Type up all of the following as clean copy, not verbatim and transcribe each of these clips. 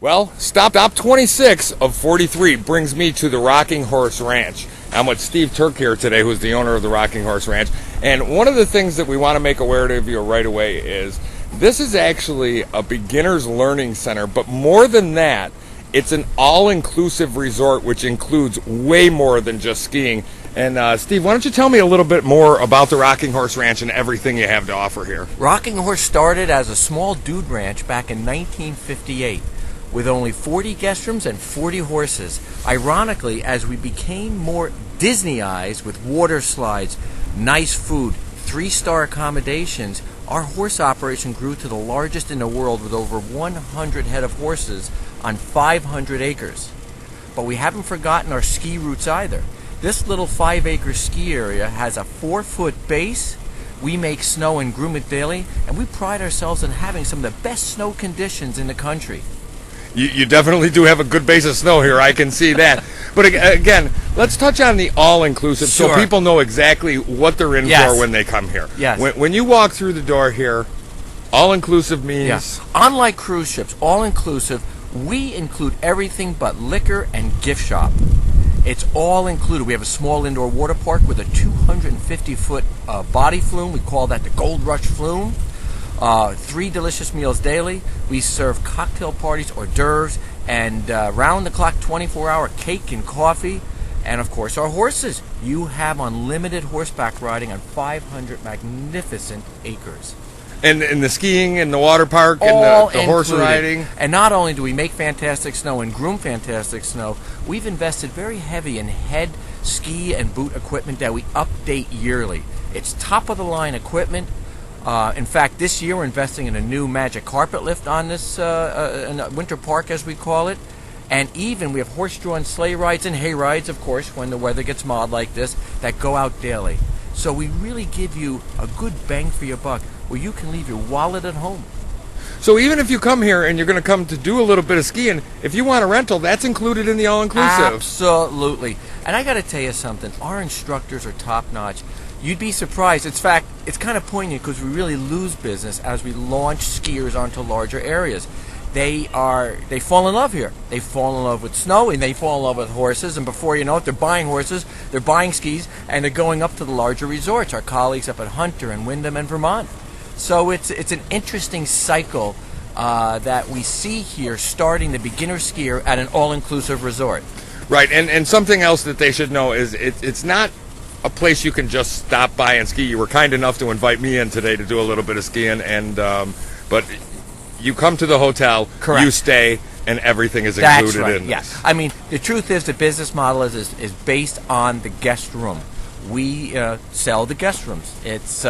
Well, stop 26 of 43 brings me to the Rocking Horse Ranch. I'm with Steve Turk here today, who's the owner of the Rocking Horse Ranch. And one of the things that we want to make aware of you right away is this is actually a beginner's learning center, but more than that, it's an all-inclusive resort, which includes way more than just skiing. And Steve, why don't you tell me a little bit more about the Rocking Horse Ranch and everything you have to offer here? Rocking Horse started as a small dude ranch back in 1958 with only 40 guest rooms and 40 horses. Ironically, as we became more Disneyized with water slides, nice food, 3-star accommodations, our horse operation grew to the largest in the world with over 100 head of horses on 500 acres. But we haven't forgotten our ski routes either. This little 5-acre ski area has a 4-foot base. We make snow and groom it daily, and we pride ourselves on having some of the best snow conditions in the country. You definitely do have a good base of snow here, I can see that. But again, let's touch on the all-inclusive so people know exactly what they're in for when they come here. Yes. When you walk through the door here, all-inclusive means... Yes. Unlike cruise ships, all-inclusive, we include everything but liquor and gift shop. It's all included. We have a small indoor water park with a 250-foot body flume. We call that the Gold Rush Flume. 3 delicious meals daily. We serve cocktail parties, hors d'oeuvres, and round-the-clock 24-hour cake and coffee. And, of course, our horses. You have unlimited horseback riding on 500 magnificent acres. And the skiing and the water park and the horse riding. And not only do we make fantastic snow and groom fantastic snow, we've invested very heavy in head, ski, and boot equipment that we update yearly. It's top-of-the-line equipment. In fact, this year we're investing in a new magic carpet lift on this in winter park, as we call it. And even we have horse-drawn sleigh rides and hay rides, of course, when the weather gets mild like this, that go out daily. So we really give you a good bang for your buck, where you can leave your wallet at home. So even if you come here and you're going to come to do a little bit of skiing, if you want a rental, that's included in the all-inclusive. Absolutely. And I got to tell you something. Our instructors are top-notch. You'd be surprised. In fact, it's kind of poignant because we really lose business as we launch skiers onto larger areas. They fall in love here. They fall in love with snow, and they fall in love with horses, and before you know it, they're buying horses, they're buying skis, and they're going up to the larger resorts, our colleagues up at Hunter and Wyndham and Vermont. So it's an interesting cycle that we see here, starting the beginner skier at an all-inclusive resort. Right, and something else that they should know is it's not a place you can just stop by and ski. You were kind enough to invite me in today to do a little bit of skiing, and but you come to the hotel, correct, you stay, and everything is included. That's right. In this. Yeah. I mean, the truth is the business model is based on the guest room. We sell the guest rooms. It's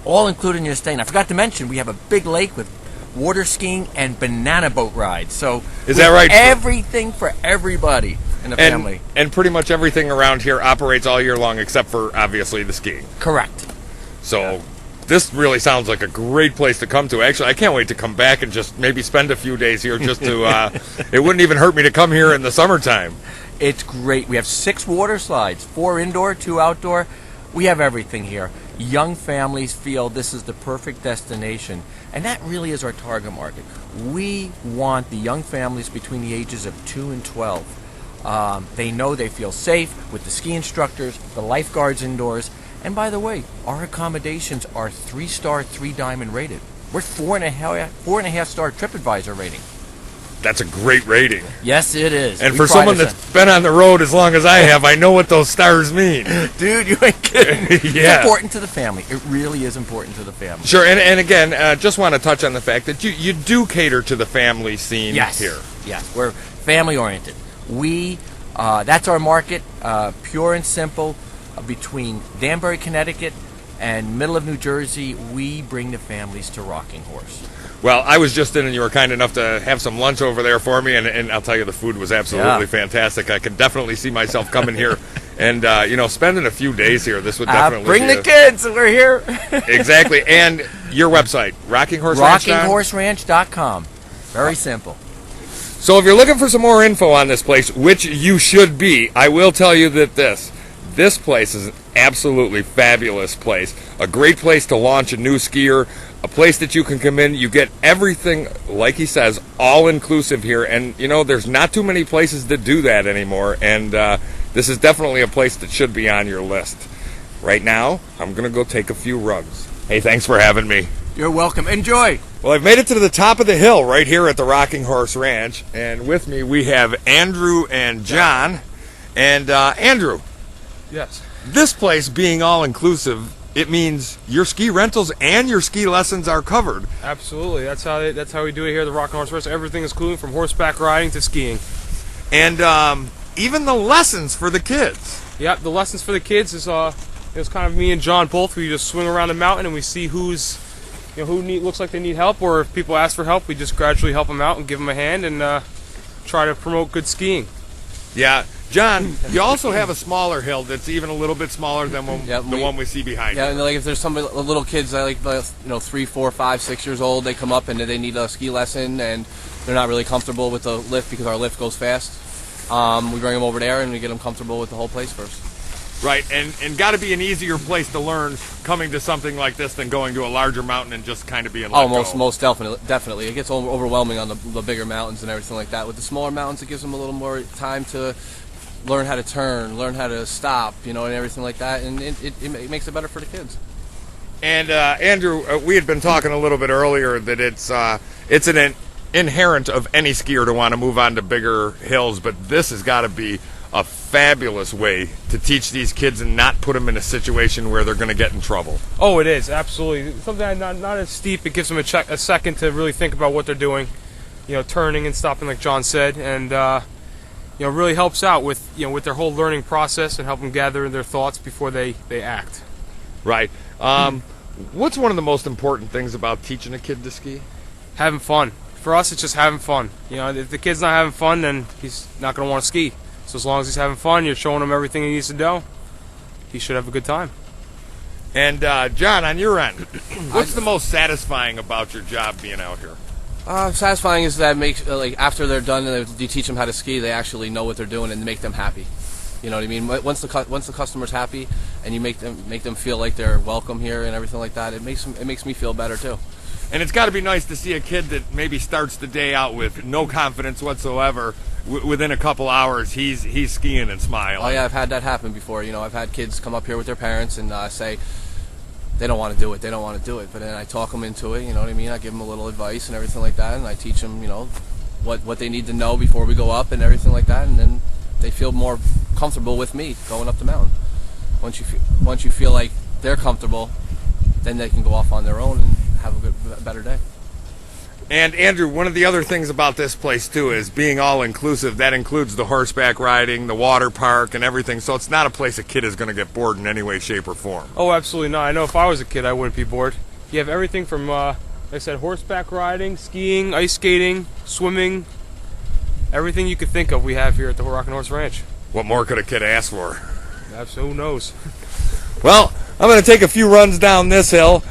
all included in your stay. And I forgot to mention, we have a big lake with water skiing and banana boat rides. So is that right? Everything for everybody in the family. And pretty much everything around here operates all year long, except for obviously the skiing. Correct. So this really sounds like a great place to come to. Actually, I can't wait to come back and just maybe spend a few days here just to, it wouldn't even hurt me to come here in the summertime. It's great. We have 6 water slides, 4 indoor, 2 outdoor. We have everything here. Young families feel this is the perfect destination, and that really is our target market. We want the young families between the ages of 2 and 12. They know they feel safe with the ski instructors, the lifeguards indoors. And by the way, our accommodations are 3-star, 3-diamond rated. We're 4.5-star TripAdvisor rating. That's a great rating. Yes, it is. And for someone that's been on the road as long as I have, I know what those stars mean. Dude, you ain't kidding. Yeah. It's important to the family. It really is important to the family. Sure, and again, just want to touch on the fact that you do cater to the family scene here. Yes, we're family-oriented. That's our market, pure and simple. Between Danbury, Connecticut, and middle of New Jersey, we bring the families to Rocking Horse. Well, I was just in, and you were kind enough to have some lunch over there for me, and I'll tell you, the food was absolutely fantastic. I can definitely see myself coming here and, spending a few days here. This would definitely bring the kids, we're here. Exactly, and your website, RockingHorseRanch.com. Very simple. So if you're looking for some more info on this place, which you should be, I will tell you that this place is an absolutely fabulous place. A great place to launch a new skier. a place that you can come in. You get everything, like he says, all inclusive here. And, you know, there's not too many places that do that anymore. And this is definitely a place that should be on your list. Right now, I'm going to go take a few rugs. Hey, thanks for having me. You're welcome. Enjoy. Well, I've made it to the top of the hill right here at the Rocking Horse Ranch. And with me, we have Andrew and John. And Andrew. Yes. This place being all inclusive, it means your ski rentals and your ski lessons are covered. Absolutely. That's how we do it here at the Rocking Horse Ranch. Everything is included from horseback riding to skiing. And even the lessons for the kids. Yep. The lessons for the kids is it's kind of me and John both. We just swing around the mountain and we see who looks like they need help, or if people ask for help, we just gradually help them out and give them a hand and try to promote good skiing. Yeah. John, you also have a smaller hill that's even a little bit smaller than the one we see behind you. Yeah, and like if there's some little kids that like 3, 4, 5, 6 years old, they come up and they need a ski lesson and they're not really comfortable with the lift because our lift goes fast. We bring them over there and we get them comfortable with the whole place first. Right, and got to be an easier place to learn coming to something like this than going to a larger mountain and just kind of being let go. Most definitely. It gets overwhelming on the bigger mountains and everything like that. With the smaller mountains, it gives them a little more time to learn how to turn, learn how to stop, and everything like that, and it makes it better for the kids. And Andrew, we had been talking a little bit earlier that it's an inherent of any skier to want to move on to bigger hills, but this has got to be a fabulous way to teach these kids and not put them in a situation where they're going to get in trouble. Oh, it is, absolutely. Something not as steep. It gives them a second to really think about what they're doing, turning and stopping, like John said, and really helps out with their whole learning process and help them gather their thoughts before they act. Right. What's one of the most important things about teaching a kid to ski? Having fun. For us, it's just having fun. If the kid's not having fun, then he's not going to want to ski. So as long as he's having fun, you're showing him everything he needs to do, he should have a good time. And John, on your end, what's the most satisfying about your job being out here? Satisfying is that makes after they're done and you teach them how to ski, they actually know what they're doing and make them happy. You know what I mean? Once the customer's happy and you make them feel like they're welcome here and everything like that, it makes me feel better too. And it's got to be nice to see a kid that maybe starts the day out with no confidence whatsoever. Within a couple hours, he's skiing and smiling. Oh yeah, I've had that happen before. I've had kids come up here with their parents and say they don't want to do it. They don't want to do it. But then I talk them into it. You know what I mean? I give them a little advice and everything like that, and I teach them, what they need to know before we go up and everything like that, and then they feel more comfortable with me going up the mountain. Once you feel like they're comfortable, then they can go off on their own and have a better day. And Andrew, one of the other things about this place too is being all inclusive. That includes the horseback riding, the water park, and everything. So it's not a place a kid is going to get bored in any way, shape, or form. Oh, absolutely not. I know if I was a kid, I wouldn't be bored. You have everything from, like I said, horseback riding, skiing, ice skating, swimming, everything you could think of we have here at the Rocking Horse Ranch. What more could a kid ask for? Absolutely, who knows? Well, I'm going to take a few runs down this hill.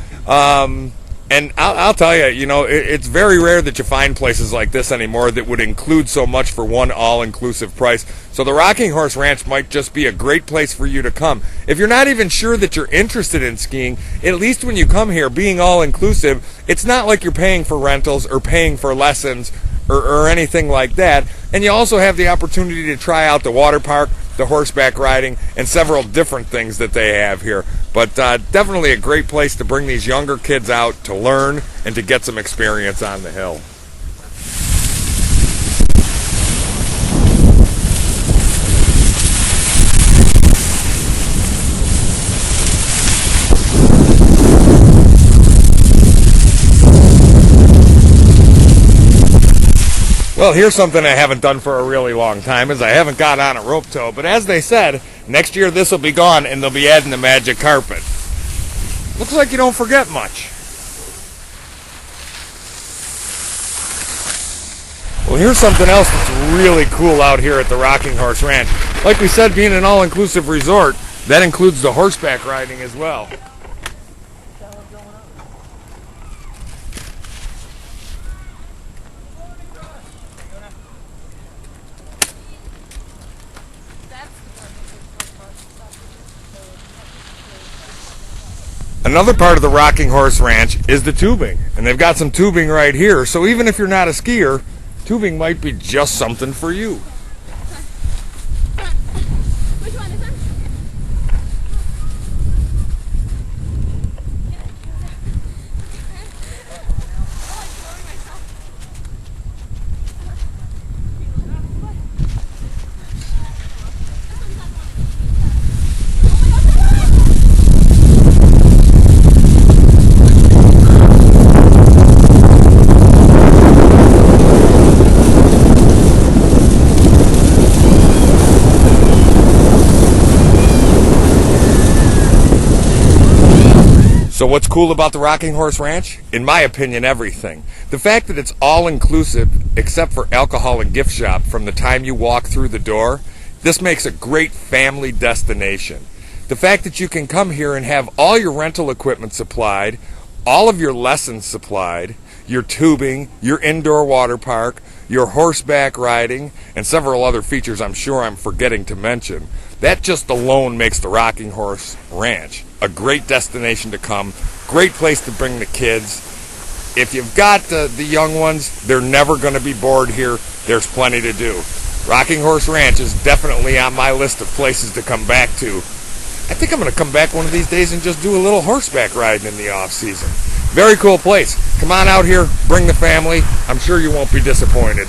And I'll tell you, it's very rare that you find places like this anymore that would include so much for one all-inclusive price. So the Rocking Horse Ranch might just be a great place for you to come. If you're not even sure that you're interested in skiing, at least when you come here, being all-inclusive, it's not like you're paying for rentals or paying for lessons or anything like that. And you also have the opportunity to try out the water park, the horseback riding, and several different things that they have here. But definitely a great place to bring these younger kids out to learn and to get some experience on the hill. Well, here's something I haven't done for a really long time, is I haven't got on a rope tow. But as they said, next year this will be gone and they'll be adding the magic carpet. Looks like you don't forget much. Well, here's something else that's really cool out here at the Rocking Horse Ranch. Like we said, being an all-inclusive resort, that includes the horseback riding as well. Another part of the Rocking Horse Ranch is the tubing, and they've got some tubing right here, so even if you're not a skier, tubing might be just something for you. Which one is that? So what's cool about the Rocking Horse Ranch? In my opinion, everything. The fact that it's all inclusive except for alcohol and gift shop from the time you walk through the door, this makes a great family destination. The fact that you can come here and have all your rental equipment supplied, all of your lessons supplied, your tubing, your indoor water park, your horseback riding, and several other features I'm sure I'm forgetting to mention. That just alone makes the Rocking Horse Ranch a great destination to come, great place to bring the kids. If you've got the young ones, they're never going to be bored here. There's plenty to do. Rocking Horse Ranch is definitely on my list of places to come back to. I think I'm going to come back one of these days and just do a little horseback riding in the off season. Very cool place. Come on out here, bring the family. I'm sure you won't be disappointed.